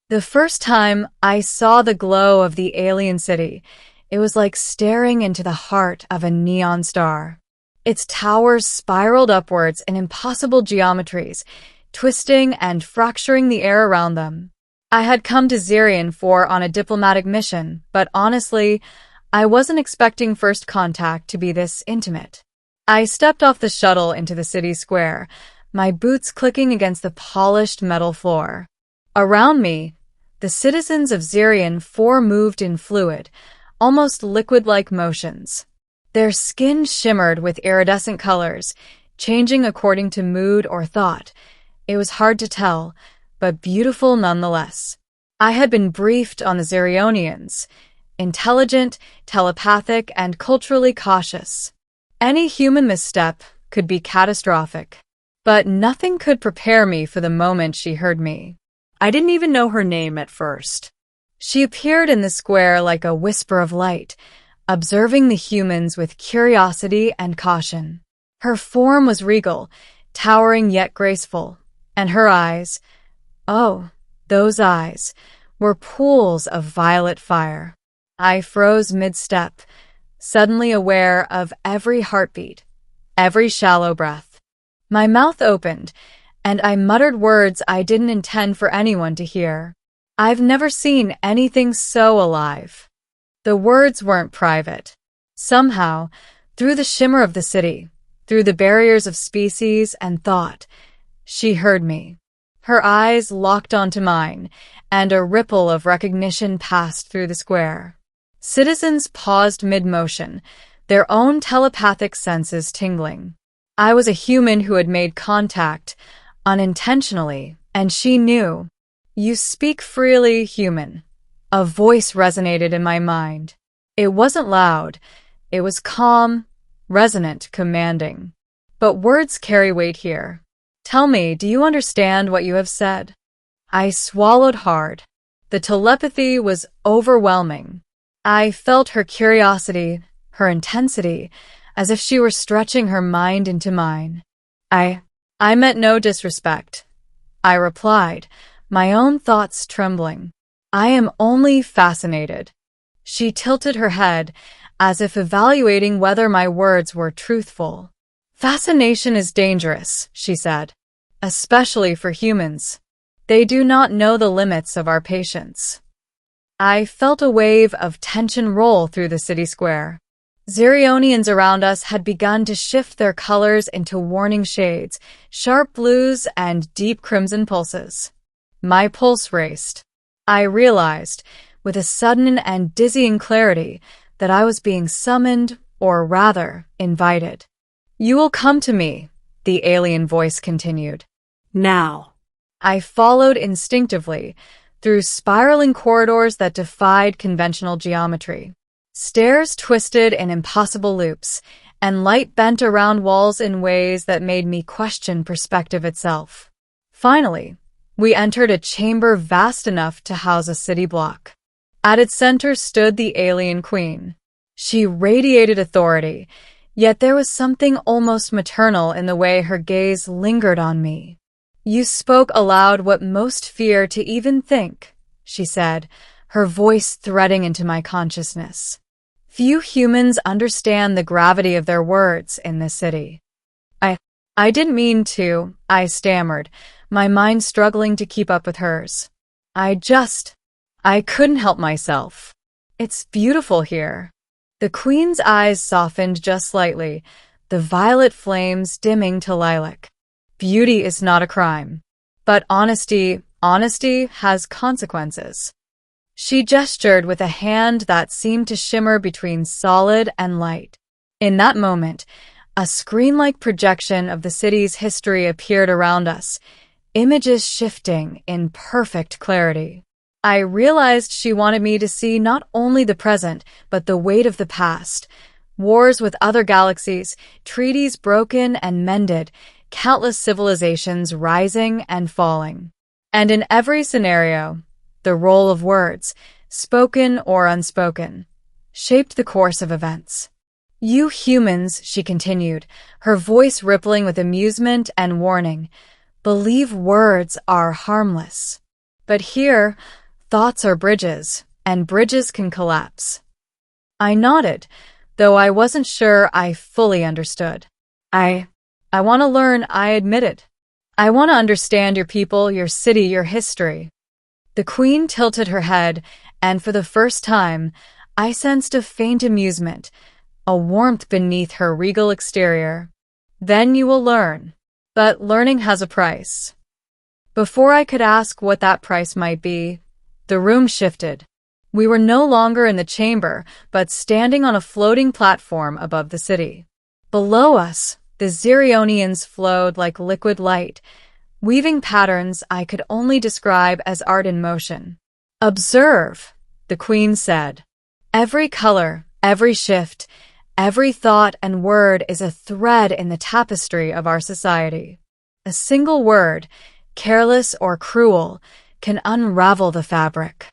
The first time I saw the glow of the alien city, it was like staring into the heart of a neon star. Its towers spiraled upwards in impossible geometries, twisting and fracturing the air around them. I had come to Zirion on a diplomatic mission, but honestly, I wasn't expecting first contact to be this intimate. I stepped off the shuttle into the city square, my boots clicking against the polished metal floor. Around me, the citizens of Zirion moved in fluid, almost liquid-like motions. Their skin shimmered with iridescent colors, changing according to mood or thought. It was hard to tell, but beautiful nonetheless. I had been briefed on the Zirionians: intelligent, telepathic, and culturally cautious. Any human misstep could be catastrophic. But nothing could prepare me for the moment she heard me. I didn't even know her name at first. She appeared in the square like a whisper of light, observing the humans with curiosity and caution. Her form was regal, towering yet graceful, and her eyes, oh, those eyes, were pools of violet fire. I froze mid-step, suddenly aware of every heartbeat, every shallow breath. My mouth opened, and I muttered words I didn't intend for anyone to hear. I've never seen anything so alive. The words weren't private. Somehow, through the shimmer of the city, through the barriers of species and thought, she heard me. Her eyes locked onto mine, and a ripple of recognition passed through the square. Citizens paused mid-motion, their own telepathic senses tingling. I was a human who had made contact, unintentionally, and she knew. "You speak freely, human." A voice resonated in my mind. It wasn't loud. It was calm, resonant, commanding. But words carry weight here. "Tell me, do you understand what you have said?" I swallowed hard. The telepathy was overwhelming. I felt her curiosity, her intensity, as if she were stretching her mind into mine. I meant no disrespect, I replied, my own thoughts trembling. I am only fascinated. She tilted her head, as if evaluating whether my words were truthful. "Fascination is dangerous," she said, "especially for humans. They do not know the limits of our patience." I felt a wave of tension roll through the city square. Zirionians around us had begun to shift their colors into warning shades, sharp blues and deep crimson pulses. My pulse raced. I realized, with a sudden and dizzying clarity, that I was being summoned, or rather, invited. "You will come to me," the alien voice continued. "Now." I followed instinctively, through spiraling corridors that defied conventional geometry. Stairs twisted in impossible loops, and light bent around walls in ways that made me question perspective itself. Finally, we entered a chamber vast enough to house a city block. At its center stood the alien queen. She radiated authority, yet there was something almost maternal in the way her gaze lingered on me. "You spoke aloud what most fear to even think," she said, her voice threading into my consciousness. "Few humans understand the gravity of their words in this city." I didn't mean to, I stammered, my mind struggling to keep up with hers. I couldn't help myself. "It's beautiful here." The queen's eyes softened just slightly, the violet flames dimming to lilac. "Beauty is not a crime. But honesty has consequences." She gestured with a hand that seemed to shimmer between solid and light. In that moment, a screen-like projection of the city's history appeared around us, images shifting in perfect clarity. I realized she wanted me to see not only the present, but the weight of the past. Wars with other galaxies, treaties broken and mended, countless civilizations rising and falling. And in every scenario, the role of words, spoken or unspoken, shaped the course of events. "You humans," she continued, her voice rippling with amusement and warning, "believe words are harmless. But here, thoughts are bridges, and bridges can collapse. I nodded, though I wasn't sure I fully understood. I want to learn, I admitted. I want to understand your people, your city, your history. The Queen tilted her head, and for the first time, I sensed a faint amusement, a warmth beneath her regal exterior. Then you will learn. But learning has a price. Before I could ask what that price might be, the room shifted. We were no longer in the chamber, but standing on a floating platform above the city. Below us, the Zirionians flowed like liquid light, weaving patterns I could only describe as art in motion. Observe, the Queen said. Every color, every shift, every thought and word is a thread in the tapestry of our society. A single word, careless or cruel, can unravel the fabric.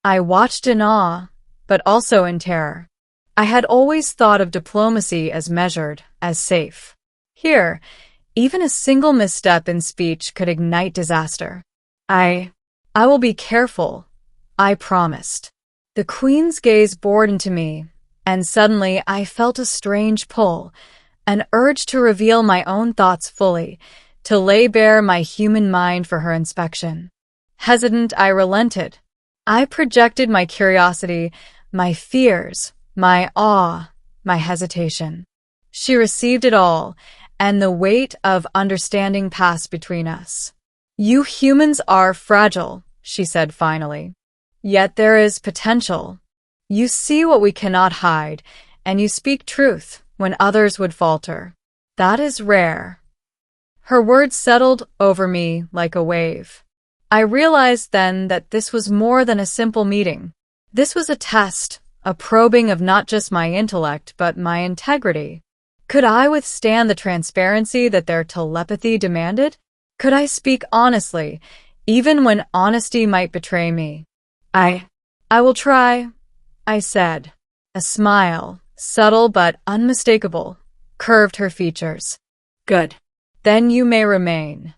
I watched in awe, but also in terror. I had always thought of diplomacy as measured, as safe. Here, even a single misstep in speech could ignite disaster. I will be careful, I promised. The Queen's gaze bored into me, and suddenly I felt a strange pull, an urge to reveal my own thoughts fully, to lay bare my human mind for her inspection. Hesitant, I relented. I projected my curiosity, my fears, my awe, my hesitation. She received it all, and the weight of understanding passed between us. You humans are fragile, she said finally. Yet there is potential. You see what we cannot hide, and you speak truth when others would falter. That is rare. Her words settled over me like a wave. I realized then that this was more than a simple meeting. This was a test, a probing of not just my intellect, but my integrity. Could I withstand the transparency that their telepathy demanded? Could I speak honestly, even when honesty might betray me? I will try, I said. A smile, subtle but unmistakable, curved her features. Good. Then you may remain.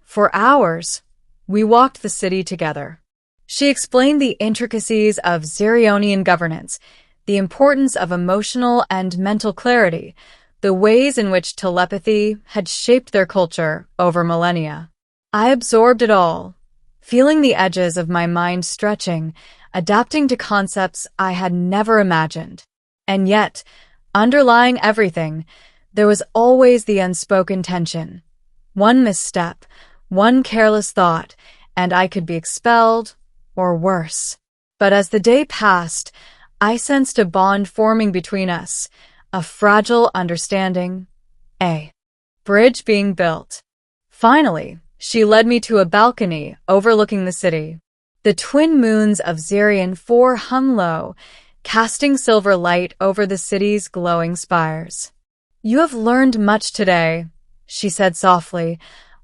For hours, we walked the city together. She explained the intricacies of Zirionian governance, the importance of emotional and mental clarity, the ways in which telepathy had shaped their culture over millennia. I absorbed it all, feeling the edges of my mind stretching, adapting to concepts I had never imagined. And yet, underlying everything, there was always the unspoken tension. One misstep, one careless thought, and I could be expelled, or worse. But as the day passed, I sensed a bond forming between us, a fragile understanding, a bridge being built. Finally, she led me to a balcony overlooking the city. The twin moons of Zirion 4 hung low, casting silver light over the city's glowing spires. You have learned much today, she said softly,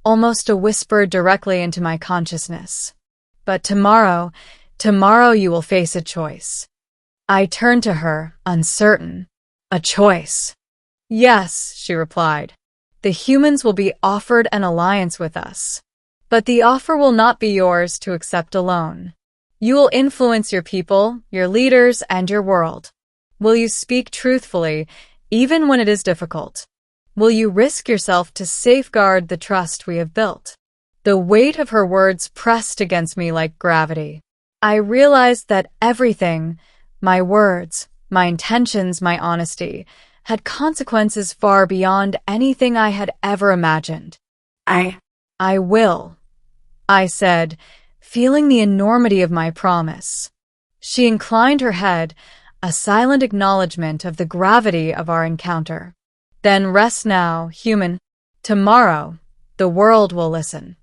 almost a whisper directly into my consciousness. But tomorrow you will face a choice. I turned to her, uncertain. A choice. Yes, she replied. The humans will be offered an alliance with us. But the offer will not be yours to accept alone. You will influence your people, your leaders, and your world. Will you speak truthfully, even when it is difficult? Will you risk yourself to safeguard the trust we have built? The weight of her words pressed against me like gravity. I realized that everything, my words, my intentions, my honesty, had consequences far beyond anything I had ever imagined. I will, I said, feeling the enormity of my promise. She inclined her head, a silent acknowledgement of the gravity of our encounter. Then rest now, human. Tomorrow, the world will listen.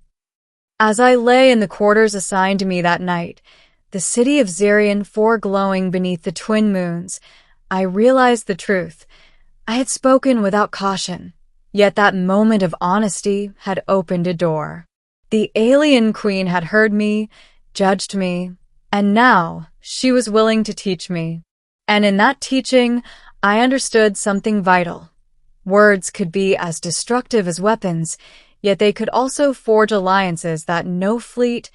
As I lay in the quarters assigned to me that night, the city of Zirion foreglowing beneath the twin moons, I realized the truth. I had spoken without caution, yet that moment of honesty had opened a door. The alien queen had heard me, judged me, and now she was willing to teach me. And in that teaching, I understood something vital. Words could be as destructive as weapons, yet they could also forge alliances that no fleet,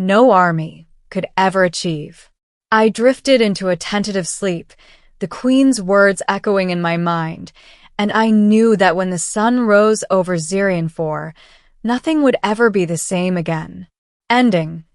no army could ever achieve. I drifted into a tentative sleep, the Queen's words echoing in my mind, and I knew that when the sun rose over Zirion 4, nothing would ever be the same again. Ending.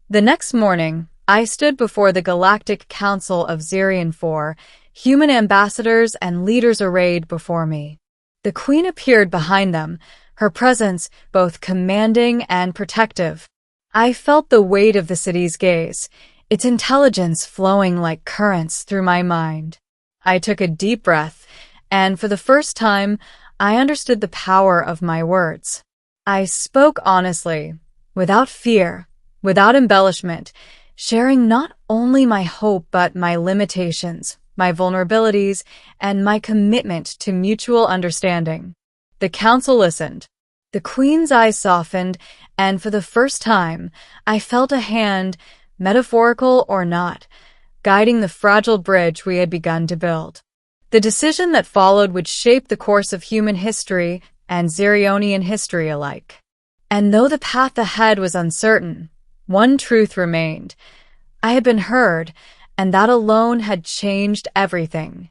The next morning, I stood before the Galactic Council of Zirion 4, human ambassadors and leaders arrayed before me. The Queen appeared behind them, her presence both commanding and protective. I felt the weight of the city's gaze, its intelligence flowing like currents through my mind. I took a deep breath, and for the first time, I understood the power of my words. I spoke honestly, without fear, without embellishment, sharing not only my hope but my limitations, my vulnerabilities, and my commitment to mutual understanding. The council listened. The Queen's eyes softened, and for the first time, I felt a hand, metaphorical or not, guiding the fragile bridge we had begun to build. The decision that followed would shape the course of human history and Zirionian history alike. And though the path ahead was uncertain, one truth remained. I had been heard, and that alone had changed everything.